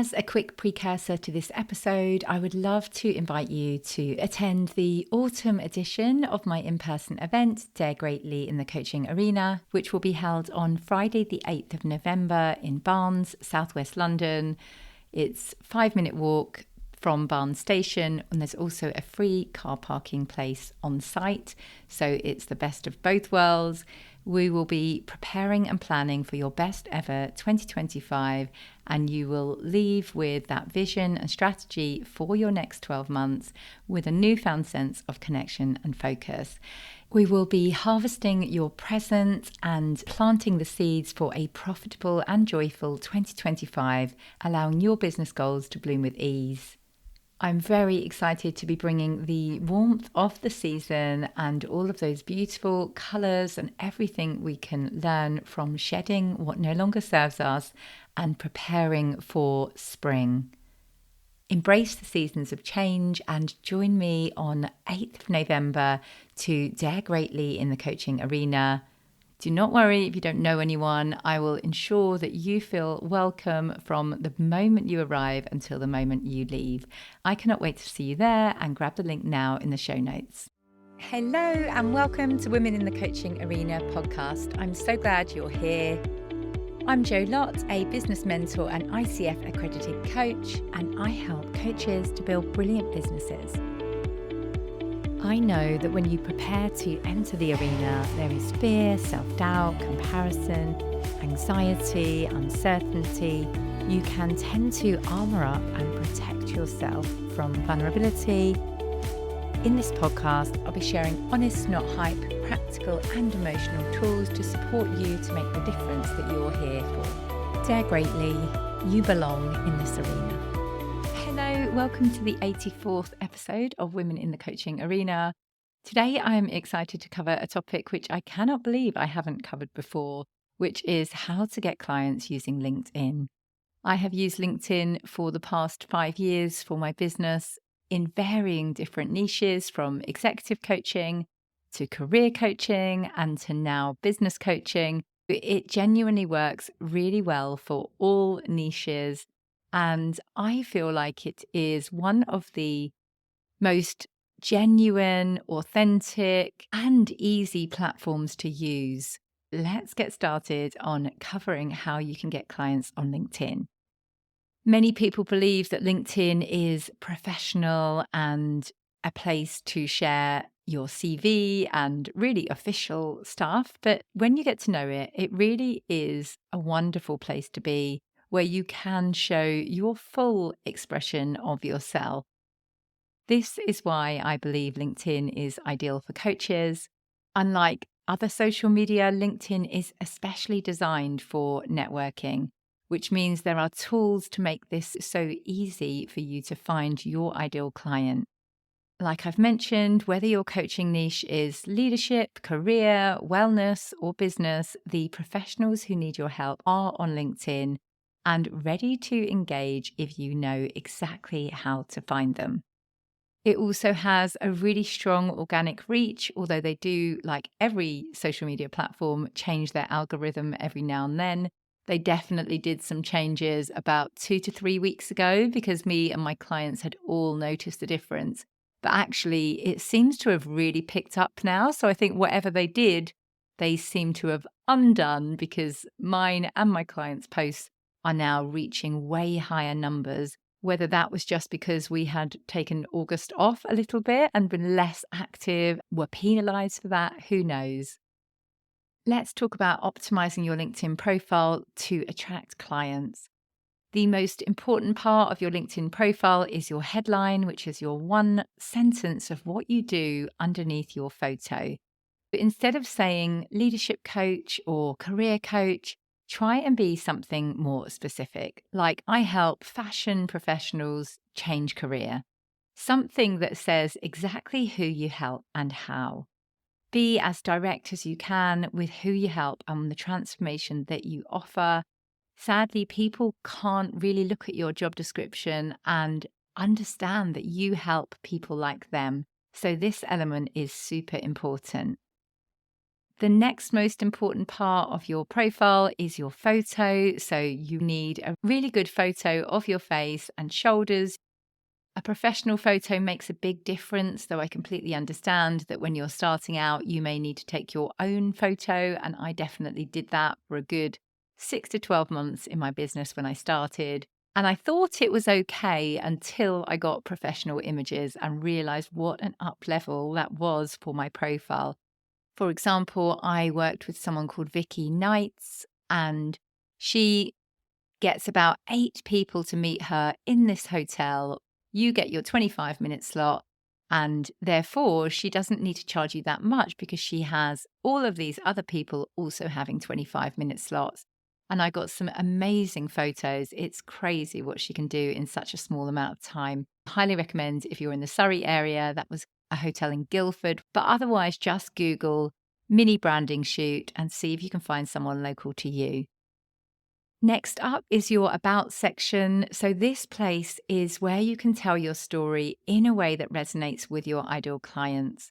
As a quick precursor to this episode, I would love to invite you to attend the autumn edition of my in-person event, Dare Greatly in the Coaching Arena, which will be held on Friday the 8th of November in Barnes, southwest London. It's a 5-minute walk from Barnes Station, and there's also a free car parking place on site. So it's the best of both worlds. We will be preparing and planning for your best ever 2025, and you will leave with that vision and strategy for your next 12 months with a newfound sense of connection and focus. We will be harvesting your present and planting the seeds for a profitable and joyful 2025, allowing your business goals to bloom with ease. I'm very excited to be bringing the warmth of the season and all of those beautiful colours and everything we can learn from shedding what no longer serves us and preparing for spring. Embrace the seasons of change and join me on 8th of November to Dare Greatly in the Coaching Arena. Do not worry if you don't know anyone. I will ensure that you feel welcome from the moment you arrive until the moment you leave. I cannot wait to see you there, and grab the link now in the show notes. Hello and welcome to Women in the Coaching Arena podcast. I'm so glad you're here. I'm Lott, a business mentor and ICF accredited coach, and I help coaches to build brilliant businesses. I know that when you prepare to enter the arena, there is fear, self-doubt, comparison, anxiety, uncertainty. You can tend to armor up and protect yourself from vulnerability. In this podcast, I'll be sharing honest, not hype, practical and emotional tools to support you to make the difference that you're here for. Dare greatly, you belong in this arena. Hello, welcome to the 84th episode of Women in the Coaching Arena. Today I am excited to cover a topic which I cannot believe I haven't covered before, which is how to get clients using LinkedIn. I have used LinkedIn for the past 5 years for my business in varying different niches, from executive coaching to career coaching and to now business coaching. It genuinely works really well for all niches. And I feel like it is one of the most genuine, authentic, and easy platforms to use. Let's get started on covering how you can get clients on LinkedIn. Many people believe that LinkedIn is professional and a place to share your CV and really official stuff. But when you get to know it, it really is a wonderful place to be, where you can show your full expression of yourself. This is why I believe LinkedIn is ideal for coaches. Unlike other social media, LinkedIn is especially designed for networking, which means there are tools to make this so easy for you to find your ideal client. Like I've mentioned, whether your coaching niche is leadership, career, wellness, or business, the professionals who need your help are on LinkedIn and ready to engage if you know exactly how to find them. It also has a really strong organic reach, although they do, like every social media platform, change their algorithm every now and then. They definitely did some changes about 2 to 3 weeks ago because me and my clients had all noticed the difference. But actually, it seems to have really picked up now. So I think whatever they did, they seem to have undone, because mine and my clients' posts are now reaching way higher numbers. Whether that was just because we had taken August off a little bit and been less active, were penalized for that, who knows? Let's talk about optimizing your LinkedIn profile to attract clients. The most important part of your LinkedIn profile is your headline, which is your one sentence of what you do underneath your photo. But instead of saying leadership coach or career coach, try and be something more specific, like I help fashion professionals change career. Something that says exactly who you help and how. Be as direct as you can with who you help and the transformation that you offer. Sadly, people can't really look at your job description and understand that you help people like them. So this element is super important. The next most important part of your profile is your photo. So you need a really good photo of your face and shoulders. A professional photo makes a big difference, though I completely understand that when you're starting out, you may need to take your own photo. And I definitely did that for a good 6 to 12 months in my business when I started. And I thought it was okay until I got professional images and realized what an up level that was for my profile. For example, I worked with someone called Vicky Knights, and she gets about 8 people to meet her in this hotel. You get your 25-minute slot, and therefore she doesn't need to charge you that much because she has all of these other people also having 25-minute slots. And I got some amazing photos. It's crazy what she can do in such a small amount of time. Highly recommend if you're in the Surrey area. That was a hotel in Guildford, but otherwise just Google mini branding shoot and see if you can find someone local to you. Next up is your About section. So this place is where you can tell your story in a way that resonates with your ideal clients.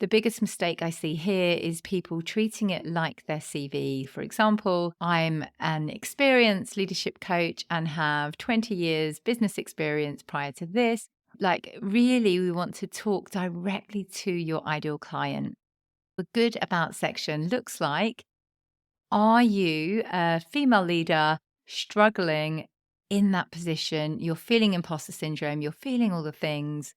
The biggest mistake I see here is people treating it like their CV. For example, I'm an experienced leadership coach and have 20 years business experience prior to this. Like, really, we want to talk directly to your ideal client. The good About section looks like, are you a female leader struggling in that position? You're feeling imposter syndrome, you're feeling all the things.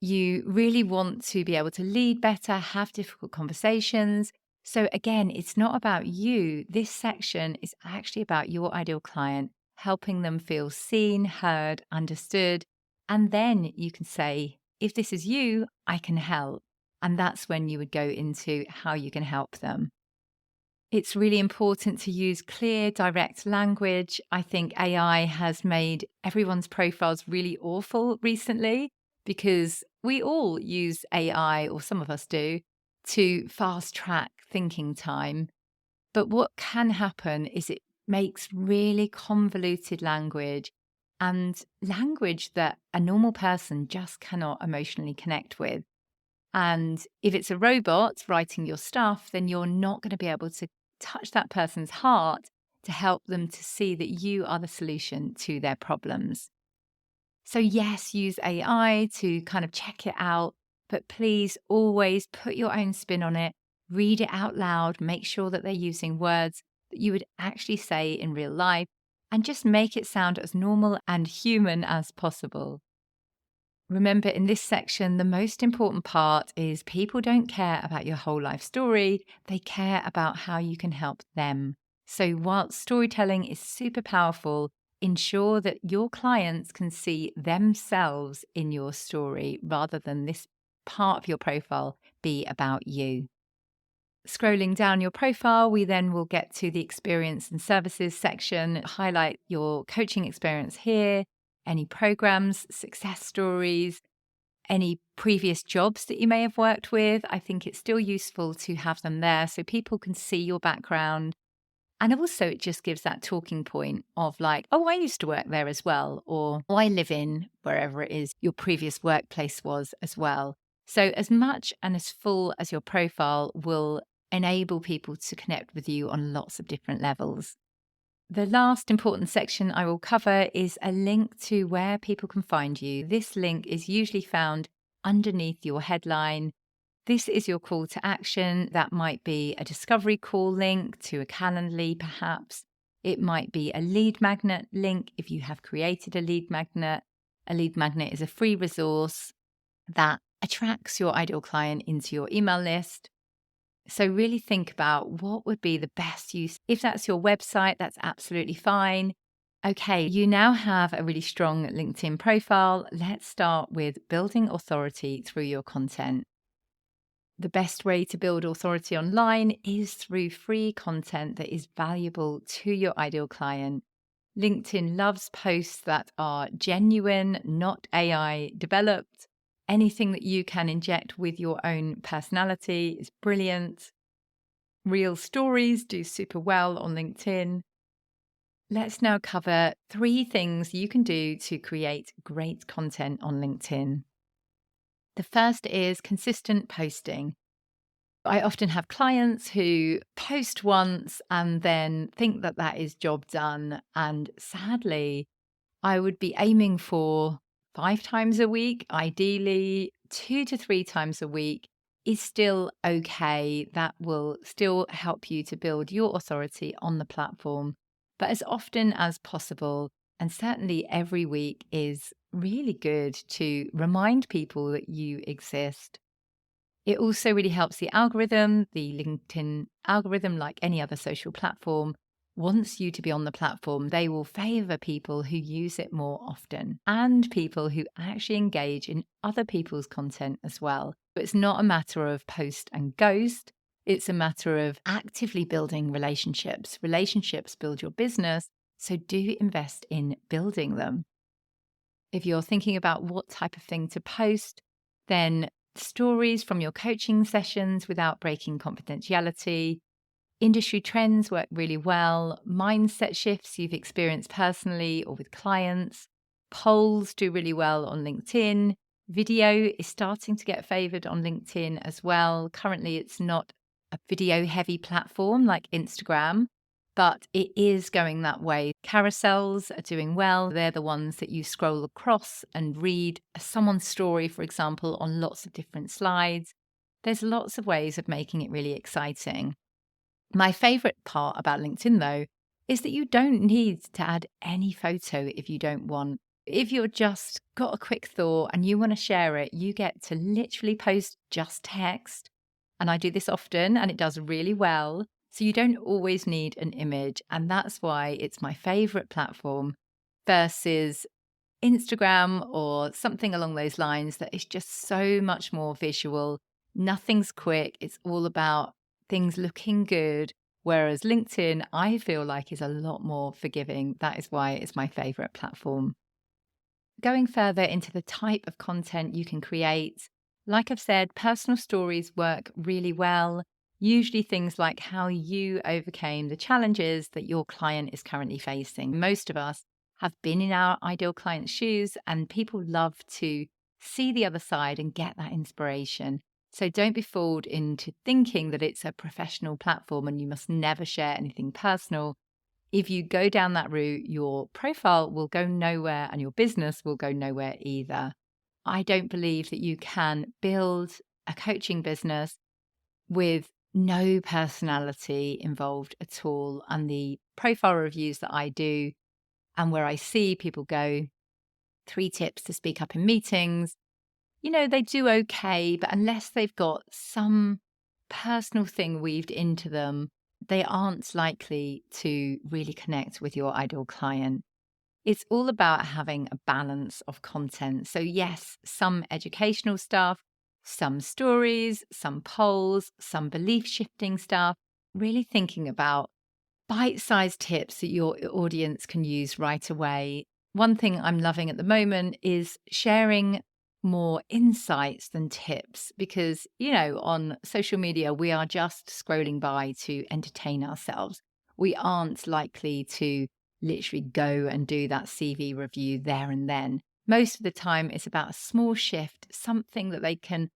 You really want to be able to lead better, have difficult conversations. So, again, it's not about you. This section is actually about your ideal client, helping them feel seen, heard, understood. And then you can say, if this is you, I can help. And that's when you would go into how you can help them. It's really important to use clear, direct language. I think AI has made everyone's profiles really awful recently because we all use AI, or some of us do, to fast track thinking time. But what can happen is it makes really convoluted language and language that a normal person just cannot emotionally connect with. And if it's a robot writing your stuff, then you're not going to be able to touch that person's heart to help them to see that you are the solution to their problems. So yes, use AI to kind of check it out, but please always put your own spin on it, read it out loud, make sure that they're using words that you would actually say in real life, and just make it sound as normal and human as possible. Remember, in this section, the most important part is people don't care about your whole life story. They care about how you can help them. So while storytelling is super powerful, ensure that your clients can see themselves in your story rather than this part of your profile be about you. Scrolling down your profile, we then will get to the experience and services section, highlight your coaching experience here, any programs, success stories, any previous jobs that you may have worked with. I think it's still useful to have them there so people can see your background. And also, it just gives that talking point of like, oh, I used to work there as well, or oh, I live in wherever it is your previous workplace was as well. So as much and as full as your profile will enable people to connect with you on lots of different levels. The last important section I will cover is a link to where people can find you. This link is usually found underneath your headline. This is your call to action. That might be a discovery call link to a Calendly, perhaps. It might be a lead magnet link if you have created a lead magnet. A lead magnet is a free resource that attracts your ideal client into your email list. So really think about what would be the best use. If that's your website, that's absolutely fine. Okay, you now have a really strong LinkedIn profile. Let's start with building authority through your content. The best way to build authority online is through free content that is valuable to your ideal client. LinkedIn loves posts that are genuine, not AI developed. Anything that you can inject with your own personality is brilliant. Real stories do super well on LinkedIn. Let's now cover 3 things you can do to create great content on LinkedIn. The first is consistent posting. I often have clients who post once and then think that that is job done. And sadly, I would be aiming for 5 times a week, ideally 2 to 3 times a week is still okay. That will still help you to build your authority on the platform. But as often as possible, and certainly every week, is really good to remind people that you exist. It also really helps the algorithm. The LinkedIn algorithm, like any other social platform, wants you to be on the platform. They will favor people who use it more often and people who actually engage in other people's content as well. But it's not a matter of post and ghost. It's a matter of actively building relationships. Relationships build your business. So do invest in building them. If you're thinking about what type of thing to post, then stories from your coaching sessions without breaking confidentiality. Industry trends work really well. Mindset shifts you've experienced personally or with clients. Polls do really well on LinkedIn. Video is starting to get favored on LinkedIn as well. Currently, it's not a video heavy platform like Instagram, but it is going that way. Carousels are doing well. They're the ones that you scroll across and read someone's story, for example, on lots of different slides. There's lots of ways of making it really exciting. My favorite part about LinkedIn, though, is that you don't need to add any photo if you don't want. If you're just got a quick thought and you want to share it, you get to literally post just text. And I do this often and it does really well. So you don't always need an image. And that's why it's my favorite platform versus Instagram or something along those lines that is just so much more visual. Nothing's quick. It's all about things looking good. Whereas LinkedIn, I feel like, is a lot more forgiving. That is why it's my favorite platform. Going further into the type of content you can create, like I've said, personal stories work really well. Usually things like how you overcame the challenges that your client is currently facing. Most of us have been in our ideal client's shoes, and people love to see the other side and get that inspiration. So don't be fooled into thinking that it's a professional platform and you must never share anything personal. If you go down that route, your profile will go nowhere and your business will go nowhere either. I don't believe that you can build a coaching business with no personality involved at all. And the profile reviews that I do and where I see people go, 3 tips to speak up in meetings, they do okay, but unless they've got some personal thing weaved into them, they aren't likely to really connect with your ideal client. It's all about having a balance of content. So yes, some educational stuff, some stories, some polls, some belief shifting stuff, really thinking about bite-sized tips that your audience can use right away. One thing I'm loving at the moment is sharing more insights than tips because, on social media, we are just scrolling by to entertain ourselves. We aren't likely to literally go and do that CV review there and then. Most of the time, it's about a small shift, something that they can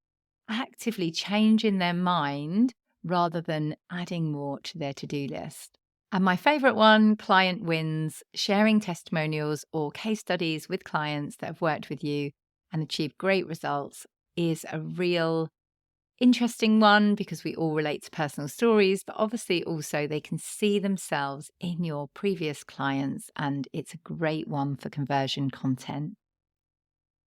actively change in their mind rather than adding more to their to-do list. And my favorite one, client wins, sharing testimonials or case studies with clients that have worked with you and achieved great results, is a real interesting one because we all relate to personal stories, but obviously also they can see themselves in your previous clients, and it's a great one for conversion content.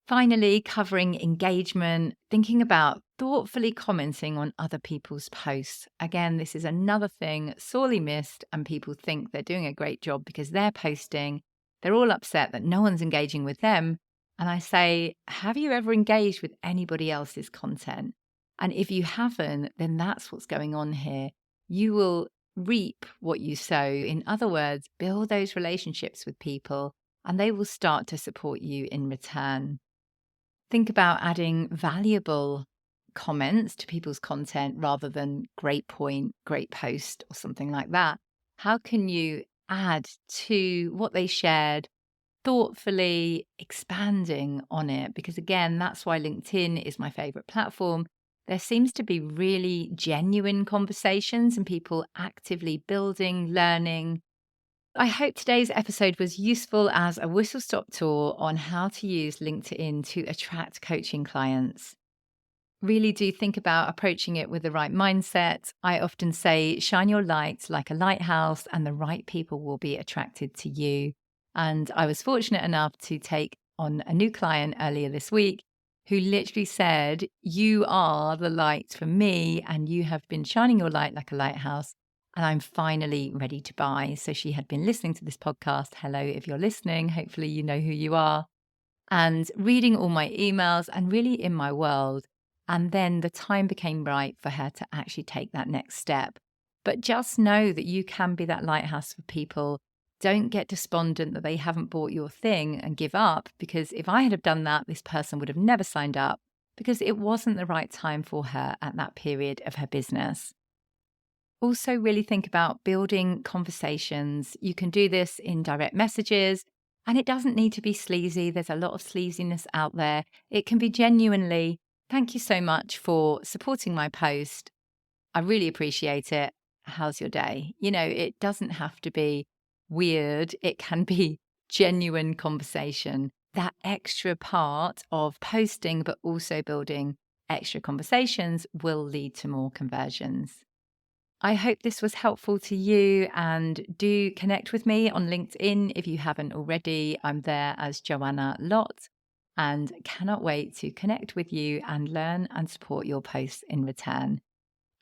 Finally, covering engagement, thinking about thoughtfully commenting on other people's posts. Again, this is another thing sorely missed, and people think they're doing a great job because they're posting. They're all upset that no one's engaging with them. And I say, have you ever engaged with anybody else's content? And if you haven't, then that's what's going on here. You will reap what you sow. In other words, build those relationships with people, and they will start to support you in return. Think about adding valuable comments to people's content rather than great point, great post, or something like that. How can you add to what they shared, thoughtfully expanding on it? Because again, that's why LinkedIn is my favorite platform. There seems to be really genuine conversations and people actively building, learning. I hope today's episode was useful as a whistle-stop tour on how to use LinkedIn to attract coaching clients. Really do think about approaching it with the right mindset. I often say, shine your light like a lighthouse, and the right people will be attracted to you. And I was fortunate enough to take on a new client earlier this week who literally said, you are the light for me, and you have been shining your light like a lighthouse, and I'm finally ready to buy. So she had been listening to this podcast. Hello, if you're listening, hopefully you know who you are. And reading all my emails and really in my world. And then the time became right for her to actually take that next step. But just know that you can be that lighthouse for people. Don't get despondent that they haven't bought your thing and give up, because if I had have done that, this person would have never signed up because it wasn't the right time for her at that period of her business. Also, really think about building conversations. You can do this in direct messages, and it doesn't need to be sleazy. There's a lot of sleaziness out there. It can be genuinely, thank you so much for supporting my post. I really appreciate it. How's your day? It doesn't have to be weird. It can be genuine conversation. That extra part of posting, but also building extra conversations, will lead to more conversions. I hope this was helpful to you, and do connect with me on LinkedIn if you haven't already. I'm there as Joanna Lott, and cannot wait to connect with you and learn and support your posts in return.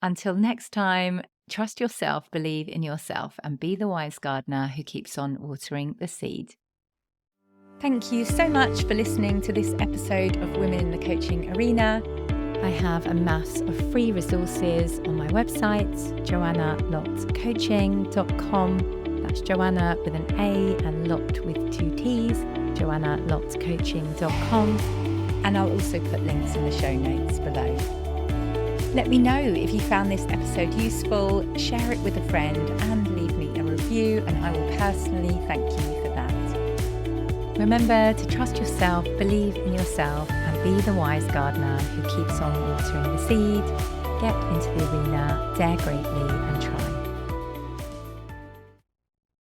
Until next time, trust yourself, believe in yourself, and be the wise gardener who keeps on watering the seed. Thank you so much for listening to this episode of Women in the Coaching Arena. I have a mass of free resources on my website, joannalottcoaching.com. That's Joanna with an A and Lott with 2 T's, joannalottcoaching.com. And I'll also put links in the show notes below. Let me know if you found this episode useful, share it with a friend, and leave me a review, and I will personally thank you for that. Remember to trust yourself, believe in yourself, and be the wise gardener who keeps on watering the seed. Get into the arena, dare greatly, and try.